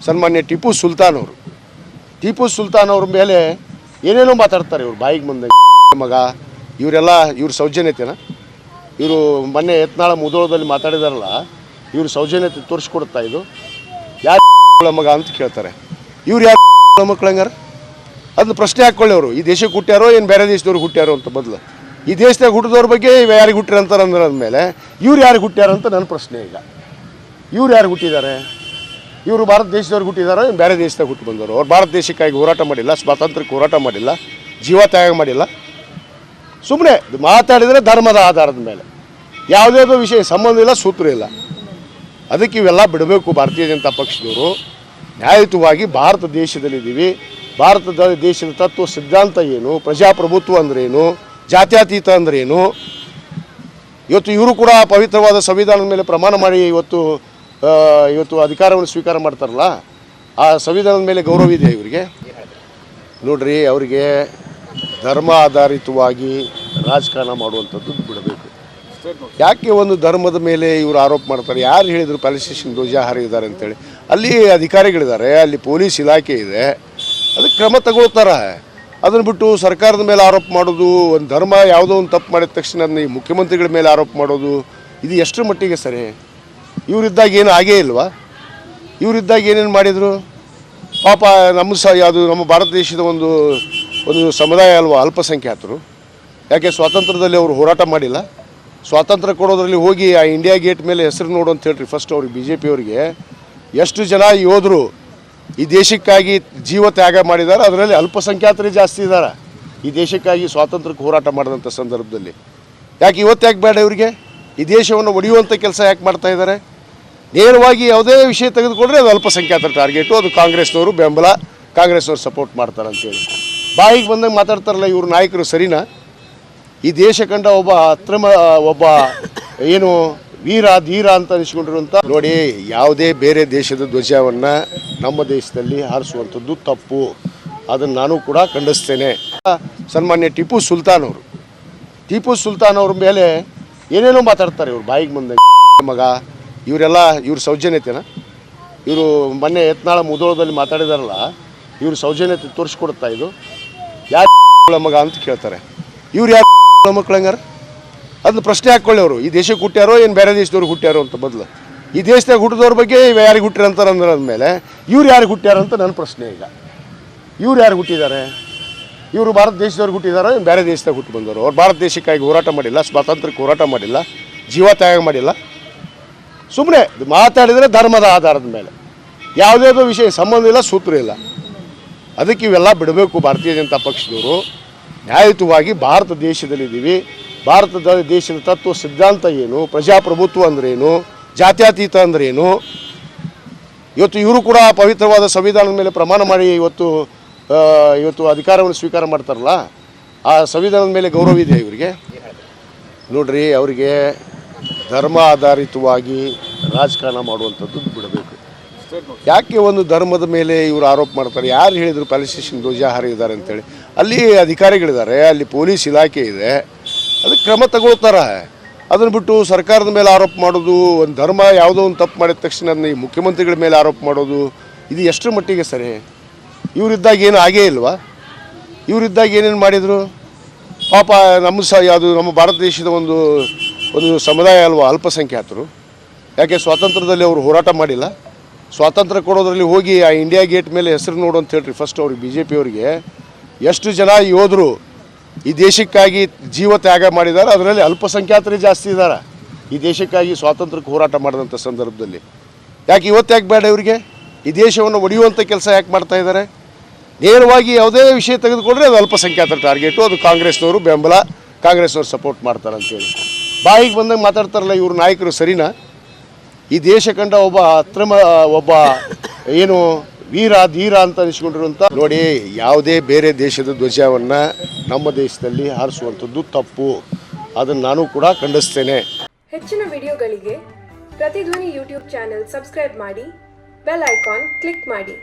ಸನ್ಮಾನ್ಯ ಟಿಪ್ಪು ಸುಲ್ತಾನ್ ಅವ್ರ ಮೇಲೆ ಏನೇನೋ ಮಾತಾಡ್ತಾರೆ ಇವ್ರು ಬಾಯಿಗೆ ಮುಂದೆ ಮಗ ಇವರೆಲ್ಲ ಇವ್ರ ಸೌಜನ್ಯತೆನ ಇವರು ಮೊನ್ನೆ ಯತ್ನಾಳ ಮುಧೋಳದಲ್ಲಿ ಮಾತಾಡಿದಾರಲ್ಲ ಇವ್ರ ಸೌಜನ್ಯತೆ ತೋರಿಸ್ಕೊಡುತ್ತಾ ಇದು ಯಾರು ಮಗ ಅಂತ ಕೇಳ್ತಾರೆ. ಇವ್ರು ಯಾರು ಮಕ್ಕಳಂಗಾರ ಅದನ್ನ ಪ್ರಶ್ನೆ ಹಾಕ್ಕೊಳ್ಳಿ. ಅವರು ಈ ದೇಶಕ್ಕೆ ಹುಟ್ಟ್ಯಾರೋ ಏನು ಬೇರೆ ದೇಶದವ್ರಿಗೆ ಹುಟ್ಟ್ಯಾರೋ ಅಂತ ಬದಲು ಈ ದೇಶದಾಗ ಹುಟ್ಟಿದವ್ರ ಬಗ್ಗೆ ಯಾರಿಗೆ ಹುಟ್ಟಿರ ಅಂತಾರೆ ಅಂದ್ಮೇಲೆ ಇವ್ರು ಯಾರಿಗೆ ಹುಟ್ಟ್ಯಾರ ಅಂತ ನನ್ನ ಪ್ರಶ್ನೆ. ಈಗ ಇವ್ರು ಯಾರು ಹುಟ್ಟಿದ್ದಾರೆ? ಇವರು ಭಾರತ ದೇಶದವ್ರಿಗೆ ಹುಟ್ಟಿದಾರೋ ಏನು ಬೇರೆ ದೇಶದಾಗ ಹುಟ್ಟು ಬಂದವರು? ಅವ್ರು ಭಾರತ ದೇಶಕ್ಕಾಗಿ ಹೋರಾಟ ಮಾಡಿಲ್ಲ, ಸ್ವಾತಂತ್ರ್ಯಕ್ಕೆ ಹೋರಾಟ ಮಾಡಿಲ್ಲ, ಜೀವ ತ್ಯಾಗ ಮಾಡಿಲ್ಲ. ಸುಮ್ಮನೆ ಮಾತಾಡಿದರೆ ಧರ್ಮದ ಆಧಾರದ ಮೇಲೆ ಯಾವುದೇದೋ ವಿಷಯ ಸಂಬಂಧ ಇಲ್ಲ, ಸೂತ್ರ ಇಲ್ಲ. ಅದಕ್ಕೆ ಇವೆಲ್ಲ ಬಿಡಬೇಕು. ಭಾರತೀಯ ಜನತಾ ಪಕ್ಷದವರು ನ್ಯಾಯಯುತವಾಗಿ ಭಾರತ ದೇಶದಲ್ಲಿದ್ದೀವಿ. ಭಾರತ ದೇಶದ ತತ್ವ ಸಿದ್ಧಾಂತ ಏನು, ಪ್ರಜಾಪ್ರಭುತ್ವ ಅಂದ್ರೇನು, ಜಾತ್ಯತೀತ ಅಂದ್ರೇನು, ಇವತ್ತು ಇವರು ಕೂಡ ಪವಿತ್ರವಾದ ಸಂವಿಧಾನದ ಮೇಲೆ ಪ್ರಮಾಣ ಮಾಡಿ ಇವತ್ತು ಅಧಿಕಾರವನ್ನು ಸ್ವೀಕಾರ ಮಾಡ್ತಾರಲ್ಲ, ಆ ಸಂವಿಧಾನದ ಮೇಲೆ ಗೌರವ ಇದೆ ಇವರಿಗೆ. ನೋಡ್ರಿ, ಅವರಿಗೆ ಧರ್ಮ ಆಧಾರಿತವಾಗಿ ರಾಜಕಾರಣ ಮಾಡುವಂಥದ್ದು ಬಿಡಬೇಕು. ಯಾಕೆ ಒಂದು ಧರ್ಮದ ಮೇಲೆ ಇವರು ಆರೋಪ ಮಾಡ್ತಾರೆ? ಯಾರು ಹೇಳಿದರು ಪ್ಯಾಲೇಸ್ಟೇಷನ್ ಧ್ವಜ ಹಾರಿದ್ದಾರೆ ಅಂತೇಳಿ? ಅಲ್ಲಿ ಅಧಿಕಾರಿಗಳಿದ್ದಾರೆ, ಅಲ್ಲಿ ಪೊಲೀಸ್ ಇಲಾಖೆ ಇದೆ, ಅದಕ್ಕೆ ಕ್ರಮ ತಗೊಳ್ತಾರೆ. ಅದನ್ನು ಬಿಟ್ಟು ಸರ್ಕಾರದ ಮೇಲೆ ಆರೋಪ ಮಾಡೋದು, ಒಂದು ಧರ್ಮ ಯಾವುದೋ ಒಂದು ತಪ್ಪು ಮಾಡಿದ ತಕ್ಷಣ ಈ ಮುಖ್ಯಮಂತ್ರಿಗಳ ಮೇಲೆ ಆರೋಪ ಮಾಡೋದು, ಇದು ಎಷ್ಟರ ಮಟ್ಟಿಗೆ ಸರಿ? ಇವರಿದ್ದಾಗ ಏನು ಆಗೇ ಇಲ್ವಾ? ಇವರಿದ್ದಾಗ ಏನೇನು ಮಾಡಿದರು? ಪಾಪ ನಮ್ಮ ಭಾರತ ದೇಶದ ಒಂದು ಸಮುದಾಯ ಅಲ್ವಾ ಅಲ್ಪಸಂಖ್ಯಾತರು. ಯಾಕೆ ಸ್ವಾತಂತ್ರ್ಯದಲ್ಲಿ ಅವರು ಹೋರಾಟ ಮಾಡಿಲ್ಲ? ಸ್ವಾತಂತ್ರ್ಯ ಕೊಡೋದ್ರಲ್ಲಿ ಹೋಗಿ ಆ ಇಂಡಿಯಾ ಗೇಟ್ ಮೇಲೆ ಹೆಸರು ನೋಡು ಅಂತ ಹೇಳ್ರಿ. ಫಸ್ಟ್ ಅವ್ರಿಗೆ BJP ಅವರಿಗೆ ಎಷ್ಟು ಜನ ಯೋಧರು ಈ ದೇಶಕ್ಕಾಗಿ ಜೀವ ತ್ಯಾಗ ಮಾಡಿದ್ದಾರೆ, ಅದರಲ್ಲಿ ಅಲ್ಪಸಂಖ್ಯಾತರೇ ಜಾಸ್ತಿ ಇದ್ದಾರೆ ಈ ದೇಶಕ್ಕಾಗಿ ಸ್ವಾತಂತ್ರ್ಯಕ್ಕೆ ಹೋರಾಟ ಮಾಡಿದಂಥ ಸಂದರ್ಭದಲ್ಲಿ. ಯಾಕೆ ಇವತ್ತು ಯಾಕೆ ಬೇಡ ಇವರಿಗೆ? ಈ ದೇಶವನ್ನು ಒಡೆಯುವಂಥ ಕೆಲಸ ಯಾಕೆ ಮಾಡ್ತಾ ಇದ್ದಾರೆ? ನೇರವಾಗಿ ಯಾವುದೇ ವಿಷಯ ತೆಗೆದುಕೊಂಡ್ರೆ ಅದು ಅಲ್ಪಸಂಖ್ಯಾತರ ಟಾರ್ಗೆಟು, ಅದು ಕಾಂಗ್ರೆಸ್ನವರು ಬೆಂಬಲ, ಕಾಂಗ್ರೆಸ್ನವ್ರು ಸಪೋರ್ಟ್ ಮಾಡ್ತಾರೆ ಅಂತೇಳಿ ಬಾಯಿಗೆ ಬಂದಂಗೆ ಮಾತಾಡ್ತಾರಲ್ಲ ಇವ್ರ ನಾಯಕರು. ಸರಿನಾ? ಈ ದೇಶ ಕಂಡ ಒಬ್ಬ ಏನು ವೀರ ಧೀರ ಅಂತ ಅನಿಸ್ಕೊಂಡಿರುವಂಥ ನೋಡಿ, ಯಾವುದೇ ಬೇರೆ ದೇಶದ ಧ್ವಜವನ್ನು ನಮ್ಮ ದೇಶದಲ್ಲಿ ಹಾರಿಸುವಂಥದ್ದು ತಪ್ಪು. ಅದನ್ನು ನಾನು ಕೂಡ ಖಂಡಿಸ್ತೇನೆ. ಸನ್ಮಾನ್ಯ ಟಿಪ್ಪು ಸುಲ್ತಾನ್ ಅವ್ರ ಮೇಲೆ ಏನೇನೋ ಮಾತಾಡ್ತಾರೆ ಇವ್ರು ಬಾಯಿಗೆ ಮುಂದೆ ಮಗ ಇವರೆಲ್ಲ ಇವ್ರ ಸೌಜನ್ಯತೆನ ಇವರು ಮೊನ್ನೆ ಯತ್ನಾಳ ಮುಧೋಳದಲ್ಲಿ ಮಾತಾಡಿದಾರಲ್ಲ ಇವ್ರ ಸೌಜನ್ಯತೆ ತೋರಿಸ್ಕೊಡುತ್ತಾ ಇದು ಯಾರು ಮಗ ಅಂತ ಕೇಳ್ತಾರೆ. ಇವ್ರು ಯಾರು ಮಕ್ಕಳಂಗಾರ ಅದನ್ನ ಪ್ರಶ್ನೆ ಹಾಕ್ಕೊಳ್ಳಿ. ಅವರು ಈ ದೇಶಕ್ಕೆ ಹುಟ್ಟ್ಯಾರೋ ಏನು ಬೇರೆ ದೇಶದವ್ರಿಗೆ ಹುಟ್ಟ್ಯಾರೋ ಅಂತ ಬದಲು ಈ ದೇಶದಾಗ ಹುಟ್ಟಿದವ್ರ ಬಗ್ಗೆ ಯಾರಿಗೆ ಹುಟ್ಟಿರ ಅಂತಾರೆ ಅಂದ್ಮೇಲೆ ಇವ್ರು ಯಾರಿಗೆ ಹುಟ್ಟ್ಯಾರ ಅಂತ ನನ್ನ ಪ್ರಶ್ನೆ. ಈಗ ಇವ್ರು ಯಾರು ಹುಟ್ಟಿದ್ದಾರೆ? ಇವರು ಭಾರತ ದೇಶದವ್ರಿಗೆ ಹುಟ್ಟಿದಾರೋ ಏನು ಬೇರೆ ದೇಶದಾಗ ಹುಟ್ಟು ಬಂದವರು? ಅವ್ರು ಭಾರತ ದೇಶಕ್ಕಾಗಿ ಹೋರಾಟ ಮಾಡಿಲ್ಲ, ಸ್ವಾತಂತ್ರ್ಯಕ್ಕೆ ಹೋರಾಟ ಮಾಡಿಲ್ಲ, ಜೀವ ತ್ಯಾಗ ಮಾಡಿಲ್ಲ. ಸುಮ್ಮನೆ ಮಾತಾಡಿದರೆ ಧರ್ಮದ ಆಧಾರದ ಮೇಲೆ ಯಾವುದೇದೋ ವಿಷಯ ಸಂಬಂಧ ಇಲ್ಲ, ಸೂತ್ರ ಇಲ್ಲ. ಅದಕ್ಕೆ ಇವೆಲ್ಲ ಬಿಡಬೇಕು. ಭಾರತೀಯ ಜನತಾ ಪಕ್ಷದವರು ನ್ಯಾಯಯುತವಾಗಿ ಭಾರತ ದೇಶದಲ್ಲಿದ್ದೀವಿ. ಭಾರತ ದೇಶದ ತತ್ವ ಸಿದ್ಧಾಂತ ಏನು, ಪ್ರಜಾಪ್ರಭುತ್ವ ಅಂದ್ರೇನು, ಜಾತ್ಯತೀತ ಅಂದ್ರೇನು, ಇವತ್ತು ಇವರು ಕೂಡ ಪವಿತ್ರವಾದ ಸಂವಿಧಾನದ ಮೇಲೆ ಪ್ರಮಾಣ ಮಾಡಿ ಇವತ್ತು ಅಧಿಕಾರವನ್ನು ಸ್ವೀಕಾರ ಮಾಡ್ತಾರಲ್ಲ, ಆ ಸಂವಿಧಾನದ ಮೇಲೆ ಗೌರವ ಇದೆ ಇವರಿಗೆ. ನೋಡ್ರಿ, ಅವರಿಗೆ ಧರ್ಮ ಆಧಾರಿತವಾಗಿ ರಾಜಕಾರಣ ಮಾಡುವಂಥದ್ದು ಬಿಡಬೇಕು. ಯಾಕೆ ಒಂದು ಧರ್ಮದ ಮೇಲೆ ಇವರು ಆರೋಪ ಮಾಡ್ತಾರೆ? ಯಾರು ಹೇಳಿದರು ಪ್ಯಾಲೇಸ್ಟೇಷನ್ ಧ್ವಜ ಹಾರಿದ್ದಾರೆ ಅಂತೇಳಿ? ಅಲ್ಲಿ ಅಧಿಕಾರಿಗಳಿದ್ದಾರೆ, ಅಲ್ಲಿ ಪೊಲೀಸ್ ಇಲಾಖೆ ಇದೆ, ಅದಕ್ಕೆ ಕ್ರಮ ತಗೊಳ್ತಾರೆ. ಅದನ್ನು ಬಿಟ್ಟು ಸರ್ಕಾರದ ಮೇಲೆ ಆರೋಪ ಮಾಡೋದು, ಒಂದು ಧರ್ಮ ಯಾವುದೋ ಒಂದು ತಪ್ಪು ಮಾಡಿದ ತಕ್ಷಣ ಈ ಮುಖ್ಯಮಂತ್ರಿಗಳ ಮೇಲೆ ಆರೋಪ ಮಾಡೋದು, ಇದು ಎಷ್ಟರ ಮಟ್ಟಿಗೆ ಸರಿ? ಇವರಿದ್ದಾಗ ಏನು ಆಗೇ ಇಲ್ವಾ? ಇವರಿದ್ದಾಗ ಏನೇನು ಮಾಡಿದರು? ಪಾಪ ನಮ್ಮ ಭಾರತ ದೇಶದ ಒಂದು ಸಮುದಾಯ ಅಲ್ವಾ ಅಲ್ಪಸಂಖ್ಯಾತರು. ಯಾಕೆ ಸ್ವಾತಂತ್ರ್ಯದಲ್ಲಿ ಅವರು ಹೋರಾಟ ಮಾಡಿಲ್ಲ? ಸ್ವಾತಂತ್ರ್ಯ ಕೊಡೋದ್ರಲ್ಲಿ ಹೋಗಿ ಆ ಇಂಡಿಯಾ ಗೇಟ್ ಮೇಲೆ ಹೆಸರು ನೋಡು ಅಂತ ಹೇಳ್ರಿ. ಫಸ್ಟ್ ಅವ್ರಿಗೆ BJP ಅವರಿಗೆ ಎಷ್ಟು ಜನ ಯೋಧರು ಈ ದೇಶಕ್ಕಾಗಿ ಜೀವ ತ್ಯಾಗ ಮಾಡಿದ್ದಾರೆ, ಅದರಲ್ಲಿ ಅಲ್ಪಸಂಖ್ಯಾತರೇ ಜಾಸ್ತಿ ಇದ್ದಾರೆ ಈ ದೇಶಕ್ಕಾಗಿ ಸ್ವಾತಂತ್ರ್ಯಕ್ಕೆ ಹೋರಾಟ ಮಾಡಿದಂಥ ಸಂದರ್ಭದಲ್ಲಿ. ಯಾಕೆ ಇವತ್ತು ಯಾಕೆ ಬೇಡ ಇವರಿಗೆ? ಈ ದೇಶವನ್ನು ಒಡೆಯುವಂಥ ಕೆಲಸ ಯಾಕೆ ಮಾಡ್ತಾ ಇದ್ದಾರೆ? ನೇರವಾಗಿ ಯಾವುದೇ ವಿಷಯ ತೆಗೆದುಕೊಂಡ್ರೆ ಅದು ಅಲ್ಪಸಂಖ್ಯಾತರ ಟಾರ್ಗೆಟು, ಅದು ಕಾಂಗ್ರೆಸ್ನವರು ಬೆಂಬಲ, ಕಾಂಗ್ರೆಸ್ನವ್ರು ಸಪೋರ್ಟ್ ಮಾಡ್ತಾರೆ ಅಂತೇಳಿ ಬಾಯಿಗೆ ಬಂದಂಗೆ ಮಾತಾಡ್ತಾರಲ್ಲ ಇವ್ರ ನಾಯಕರು. ಸರಿನಾ? ಈ ದೇಶ ಕಂಡ ಒಬ್ಬ ಏನು ವೀರ ಧೀರ ಅಂತ ಅನಿಸ್ಕೊಂಡಿರುವಂಥ ನೋಡಿ, ಯಾವುದೇ ಬೇರೆ ದೇಶದ ಧ್ವಜವನ್ನು ನಮ್ಮ ದೇಶದಲ್ಲಿ ಹಾರಿಸುವಂಥದ್ದು ತಪ್ಪು. ಅದನ್ನು ನಾನು ಕೂಡ ಖಂಡಿಸ್ತೇನೆ. ಹೆಚ್ಚಿನ ವಿಡಿಯೋಗಳಿಗೆ ಪ್ರತಿಧ್ವನಿ ಯೂಟ್ಯೂಬ್ ಚಾನೆಲ್ ಸಬ್ಸ್ಕ್ರೈಬ್ ಮಾಡಿ, ಬೆಲ್ ಐಕಾನ್ ಕ್ಲಿಕ್ ಮಾಡಿ.